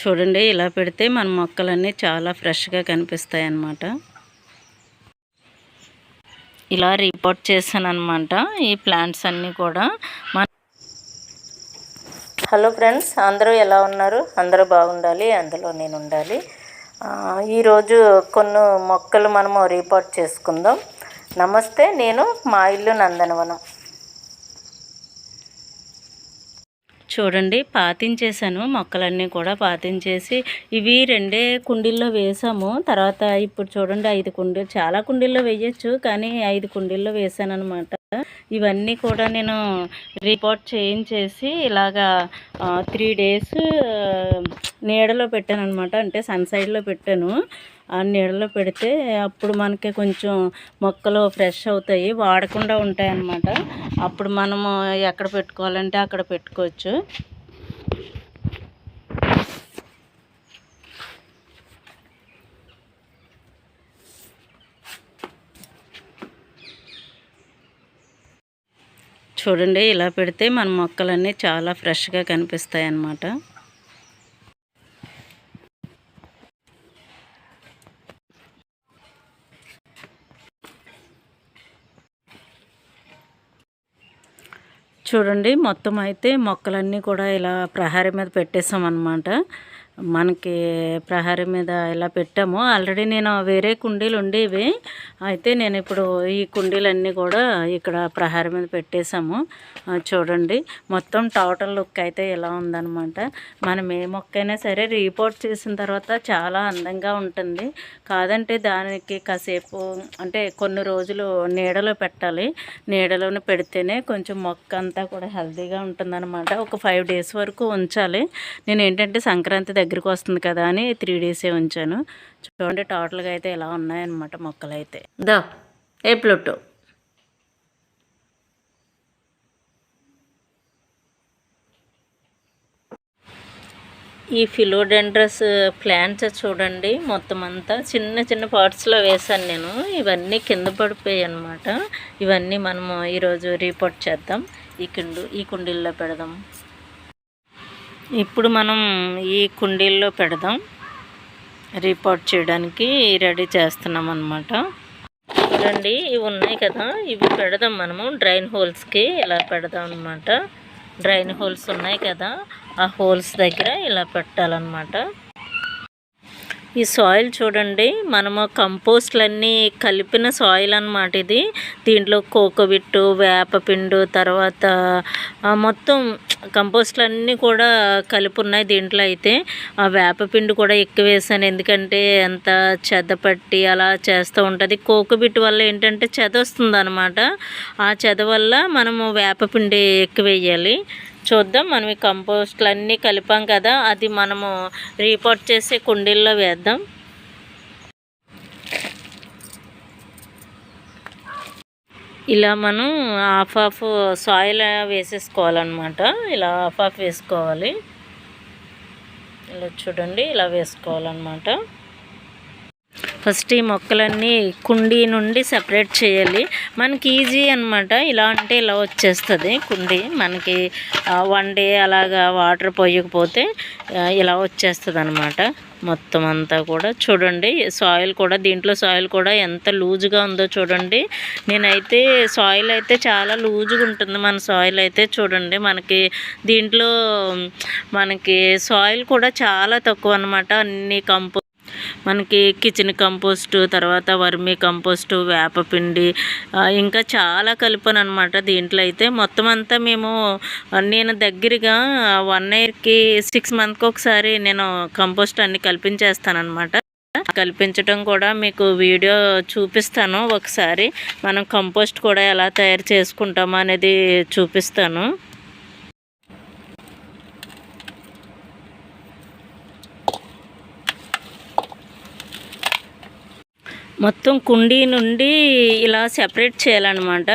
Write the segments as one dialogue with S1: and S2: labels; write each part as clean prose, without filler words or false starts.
S1: చూడండి, ఇలా పెడితే మన మొక్కలన్నీ చాలా ఫ్రెష్గా కనిపిస్తాయి అన్నమాట. ఇలా రిపోర్ట్ చేశాను అనమాట ఈ ప్లాంట్స్ అన్నీ కూడా. హలో ఫ్రెండ్స్, అందరూ ఎలా ఉన్నారు? అందరూ బాగుండాలి, అందులో నేను ఉండాలి. ఈరోజు కొన్ని మొక్కలు మనము రిపోర్ట్ చేసుకుందాం. నమస్తే, నేను మా ఇల్లు నందనవనం. చూడండి, పాతించేసాను మొక్కలన్నీ కూడా. పాతించేసి ఇవి 2 కుండీల్లో వేసాము. తర్వాత ఇప్పుడు చూడండి 5 కుండీలు, చాలా కుండీల్లో వేయచ్చు, కానీ 5 కుండీల్లో వేసాను అనమాట. ఇవన్నీ కూడా నేను రిపోర్ట్ చేయించేసి ఇలాగా 3 డేస్ నీడలో పెట్టాను అనమాట. అంటే సన్సైడ్లో పెట్టాను. ఆ నీడలో పెడితే అప్పుడు మనకి కొంచెం మొక్కలు ఫ్రెష్ అవుతాయి, వాడకుండా ఉంటాయి అన్నమాట. అప్పుడు మనము ఎక్కడ పెట్టుకోవాలంటే అక్కడ పెట్టుకోవచ్చు. చూడండి, ఇలా పెడితే మన మొక్కలన్నీ చాలా ఫ్రెష్గా కనిపిస్తాయి అన్నమాట. చూడండి, మొత్తం అయితే మొక్కలన్నీ కూడా ఇలా ప్రహరీ మీద పెట్టేసాం అన్నమాట. మనకి ప్రహరీ మీద ఇలా పెట్టాము. ఆల్రెడీ నేను వేరే కుండీలు ఉండేవి, అయితే నేను ఇప్పుడు ఈ కుండీలన్నీ కూడా ఇక్కడ ప్రహరీ మీద పెట్టేసాము. చూడండి, మొత్తం టోటల్ లుక్ అయితే ఇలా ఉందన్నమాట. మనం ఏ మొక్కైనా సరే రిపోర్ట్ చేసిన తర్వాత చాలా అందంగా ఉంటుంది. కాదంటే దానికి కాసేపు అంటే కొన్ని రోజులు నీడలో పెట్టాలి. నీడలోనే పెడితేనే కొంచెం మొక్క అంతా కూడా హెల్తీగా ఉంటుందన్నమాట. ఒక 5 డేస్ వరకు ఉంచాలి. నేను ఏంటంటే సంక్రాంతి దగ్గరికి వస్తుంది కదా అని 3 డేసే ఉంచాను. చూడండి, టోటల్గా అయితే ఇలా ఉన్నాయన్నమాట మొక్కలు అయితే. ఏ ప్లూటో ఈ ఫిలోడెండ్రస్ ప్లాంట్స్ చూడండి, మొత్తం అంతా చిన్న చిన్న పార్ట్స్లో వేసాను నేను. ఇవన్నీ కింద పడిపోయాయి అన్నమాట. ఇవన్నీ మనము ఈరోజు రిపోర్ట్ చేద్దాం. ఈ కుండీల్లో పెడదాం. ఇప్పుడు మనం ఈ కుండీల్లో పెడదాం. రిపోర్ట్ చేయడానికి రెడీ చేస్తున్నాం అన్నమాట. చూడండి, ఇవి ఉన్నాయి కదా, ఇవి పెడదాం మనము డ్రైన్ హోల్స్కి. ఇలా పెడదాం అన్నమాట. డ్రైన్ హోల్స్ ఉన్నాయి కదా, ఆ హోల్స్ దగ్గర ఇలా పెట్టాలన్నమాట. ఈ సాయిల్ చూడండి, మనము కంపోస్ట్లన్నీ కలిపిన సాయిల్ అన్నమాట ఇది. దీంట్లో కోకోబిట్టు, వేపపిండు, తర్వాత మొత్తం కంపోస్ట్లన్నీ కూడా కలిపి ఉన్నాయి దీంట్లో. అయితే ఆ వేపపిండి కూడా ఎక్కువ వేసాను, ఎందుకంటే అంత చెద పట్టి అలా చేస్తూ ఉంటుంది. కోకోబిట్ వల్ల ఏంటంటే చెద వస్తుంది అనమాట. ఆ చెద వల్ల మనము వేపపిండి ఎక్కువ వేయాలి. చూద్దాం, మనం ఈ కంపోస్ట్లు అన్నీ కలిపాం కదా, అది మనము రిపోర్ట్ చేసే కుండీల్లో వేద్దాం. ఇలా మనం హాఫ్ సాయిల్ వేసేసుకోవాలన్నమాట. ఇలా హాఫ్ వేసుకోవాలి. ఇలా చూడండి, ఇలా వేసుకోవాలన్నమాట. ఫస్ట్ ఈ మొక్కలన్నీ కుండీ నుండి సెపరేట్ చేయాలి. మనకి ఈజీ అనమాట. ఇలా అంటే ఇలా వచ్చేస్తుంది కుండీ. మనకి 1 డే అలాగా వాటర్ పోయకపోతే ఇలా వచ్చేస్తుంది అనమాట. మొత్తం అంతా కూడా చూడండి, సాయిల్ కూడా, దీంట్లో సాయిల్ కూడా ఎంత లూజుగా ఉందో చూడండి. నేనైతే సాయిల్ అయితే చాలా లూజుగా ఉంటుంది మన సాయిల్ అయితే. చూడండి, మనకి దీంట్లో మనకి సాయిల్ కూడా చాలా తక్కువ అనమాట. అన్ని మనకి కిచెన్ కంపోస్టు, తర్వాత వర్మీ కంపోస్టు, వేపపిండి, ఇంకా చాలా కలిపాను అనమాట దీంట్లో అయితే. మొత్తం అంతా నేను దగ్గరగా 1 ఇయర్కి 6 మంత్కి ఒకసారి నేను కంపోస్ట్ అన్ని కల్పించేస్తానమాట. కల్పించడం కూడా మీకు వీడియో చూపిస్తాను ఒకసారి. మనం కంపోస్ట్ కూడా ఎలా తయారు చేసుకుంటామో అనేది చూపిస్తాను. మొత్తం కుండీ నుండి ఇలా సెపరేట్ చేయాలన్నమాట.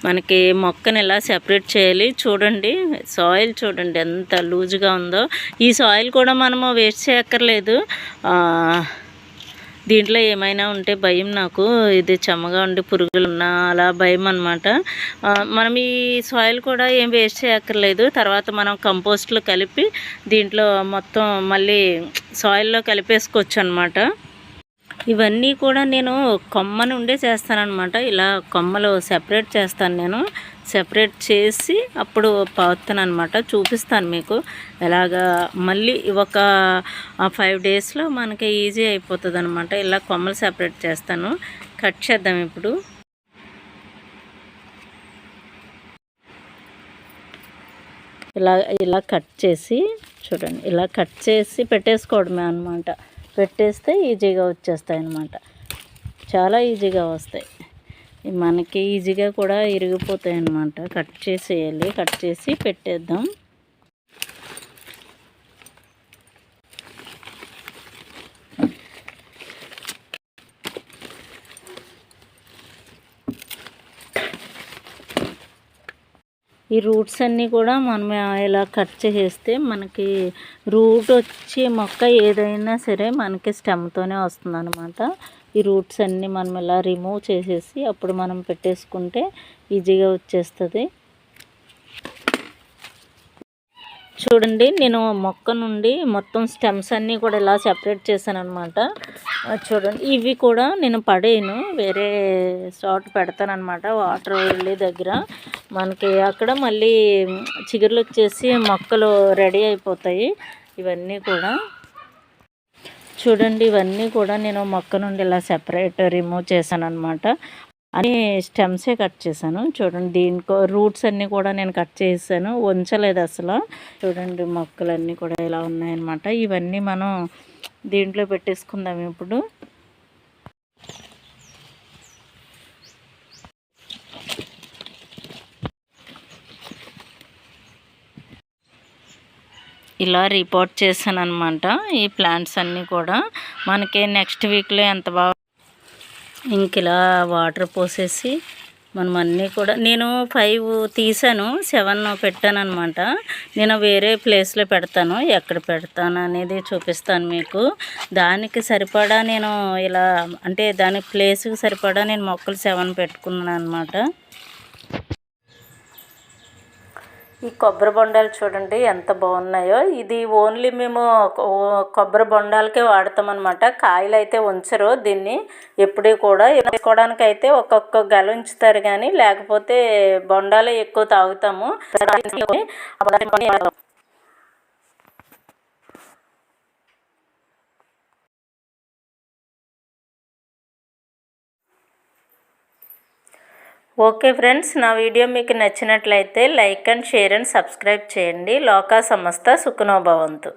S1: మనకి మొక్కని ఇలా సెపరేట్ చేయాలి. చూడండి, సాయిల్ చూడండి ఎంత లూజుగా ఉందో. ఈ సాయిల్ కూడా మనము వేస్ట్ చేయక్కర్లేదు. దీంట్లో ఏమైనా ఉంటే భయం నాకు, ఇది చెమ్మగా ఉండి పురుగులు ఉన్నా అలా భయం అనమాట. మనం ఈ సాయిల్ కూడా ఏం వేస్ట్ చేయక్కర్లేదు. తర్వాత మనం కంపోస్ట్లో కలిపి దీంట్లో మొత్తం మళ్ళీ సాయిల్లో కలిపేసుకోవచ్చు అనమాట. ఇవన్నీ కూడా నేను కొమ్మ నుండే చేస్తానన్నమాట. ఇలా కొమ్మలు సెపరేట్ చేస్తాను, నేను సెపరేట్ చేసి అప్పుడు పాతాను అనమాట. చూపిస్తాను మీకు ఎలాగా. మళ్ళీ ఒక 5 డేస్లో మనకి ఈజీ అయిపోతుంది అనమాట. ఇలా కొమ్మలు సెపరేట్ చేస్తాను. కట్ చేద్దాం ఇప్పుడు. ఇలా ఇలా కట్ చేసి చూడండి, ఇలా కట్ చేసి పెట్టేసుకోవడమే అనమాట. పెట్టేస్తే ఈజీగా వచ్చేస్తాయి అన్నమాట. చాలా ఈజీగా వస్తాయి, మనకి ఈజీగా కూడా ఇరిగిపోతాయి అన్నమాట. కట్ చేసేయాలి, కట్ చేసి పెట్టేద్దాం. ఈ రూట్స్ అన్నీ కూడా మనం ఇలా కట్ చేసేస్తే మనకి రూట్ వచ్చి మొక్క ఏదైనా సరే మనకి స్టెమ్తోనే వస్తుంది అనమాట. ఈ రూట్స్ అన్నీ మనం ఇలా రిమూవ్ చేసేసి అప్పుడు మనం పెట్టేసుకుంటే ఈజీగా వచ్చేస్తుంది. చూడండి, నేను మొక్క నుండి మొత్తం స్టెమ్స్ అన్నీ కూడా ఇలా సెపరేట్ చేశాను అనమాట. చూడండి, ఇవి కూడా నేను పడేయను, వేరే చోట పెడతానమాట. వాటర్ వెళ్ళే దగ్గర మనకి అక్కడ మళ్ళీ చిగుర్లు వచ్చేసి మొక్కలు రెడీ అయిపోతాయి. ఇవన్నీ కూడా చూడండి, ఇవన్నీ కూడా నేను మొక్క నుండి ఇలా సెపరేట్ రిమూవ్ చేశాను అనమాట. అని స్టెమ్సే కట్ చేశాను. చూడండి, దీనికో రూట్స్ అన్నీ కూడా నేను కట్ చేసాను, ఉంచలేదు అసలు. చూడండి, మొక్కలన్నీ కూడా ఇలా ఉన్నాయన్నమాట. ఇవన్నీ మనం దీంట్లో పెట్టేసుకుందాం ఇప్పుడు. ఇలా రిపోర్ట్ చేశాను అనమాట. ఈ ప్లాంట్స్ అన్నీ కూడా మనకి నెక్స్ట్ వీక్లో ఎంత బాగా ఇంక ఇలా వాటర్ పోసేసి మనం అన్నీ కూడా నేను 5 తీసాను, 7 పెట్టాను అనమాట. నేను వేరే ప్లేస్లో పెడతాను, ఎక్కడ పెడతాను అనేది చూపిస్తాను మీకు. దానికి సరిపడా నేను ఇలా అంటే దాని ప్లేస్కి సరిపడా నేను మొక్కలు 7 పెట్టుకున్నాను అనమాట. ఈ కొబ్బరి బొండాలు చూడండి ఎంత బాగున్నాయో. ఇది ఓన్లీ మేము కొబ్బరి బొండాలకే వాడతాం అనమాట. కాయలు అయితే ఉంచరు దీన్ని ఎప్పుడూ కూడా. వేసుకోవడానికి అయితే ఒక్కొక్క గెల ఉంచుతారు, కానీ లేకపోతే బొండాలే ఎక్కువ తాగుతాము. ఓకే ఫ్రెండ్స్, నా వీడియో మీకు నచ్చినట్లయితే like and share and subscribe చేయండి. లోకా సమస్త సుఖనో భవంతు.